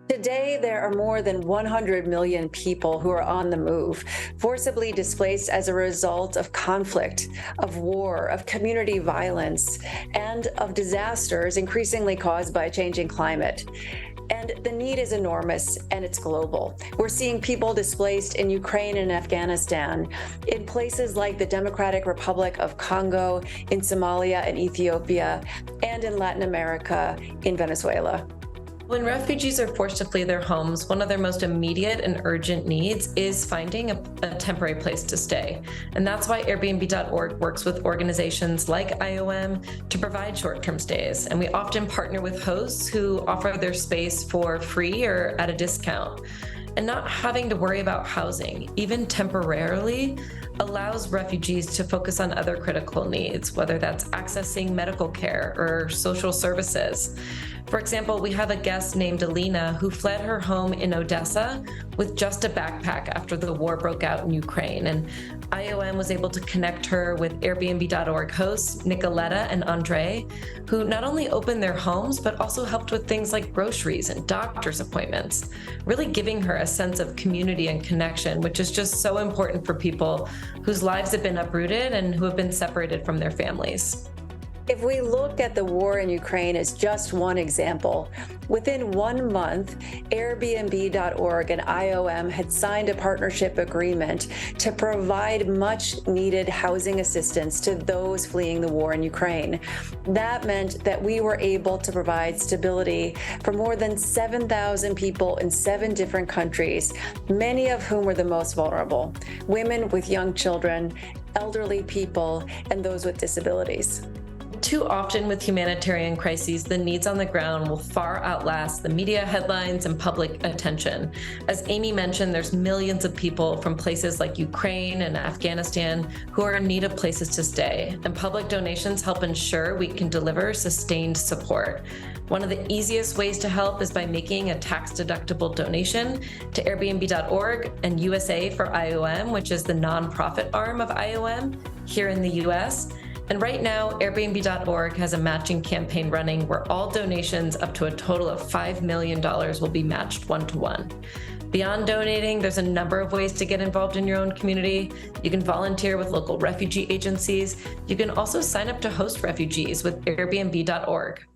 Today, there are more than 100 million people who are on the move, forcibly displaced as a result of conflict, of war, of community violence, and of disasters increasingly caused by a changing climate. And the need is enormous, and it's global. We're seeing people displaced in Ukraine and Afghanistan, in places like the Democratic Republic of Congo, in Somalia and Ethiopia, and in Latin America, in Venezuela. When refugees are forced to flee their homes, one of their most immediate and urgent needs is finding a temporary place to stay. And that's why Airbnb.org works with organizations like IOM to provide short-term stays. And we often partner with hosts who offer their space for free or at a discount. And not having to worry about housing, even temporarily, allows refugees to focus on other critical needs, whether that's accessing medical care or social services. For example, we have a guest named Alina who fled her home in Odessa with just a backpack after the war broke out in Ukraine. And IOM was able to connect her with Airbnb.org hosts Nicoletta and Andre, who not only opened their homes, but also helped with things like groceries and doctor's appointments, really giving her a sense of community and connection, which is just so important for people whose lives have been uprooted and who have been separated from their families. If we look at the war in Ukraine as just one example, within 1 month, Airbnb.org and IOM had signed a partnership agreement to provide much needed housing assistance to those fleeing the war in Ukraine. That meant that we were able to provide stability for more than 7,000 people in 7 different countries, many of whom were the most vulnerable: women with young children, elderly people, and those with disabilities. Too often with humanitarian crises, the needs on the ground will far outlast the media headlines and public attention. As Amy mentioned, there's millions of people from places like Ukraine and Afghanistan who are in need of places to stay, and public donations help ensure we can deliver sustained support. One of the easiest ways to help is by making a tax-deductible donation to Airbnb.org and USA for IOM, which is the nonprofit arm of IOM here in the US. And right now, Airbnb.org has a matching campaign running where all donations up to a total of $5 million will be matched one-to-one. Beyond donating, there's a number of ways to get involved in your own community. You can volunteer with local refugee agencies. You can also sign up to host refugees with Airbnb.org.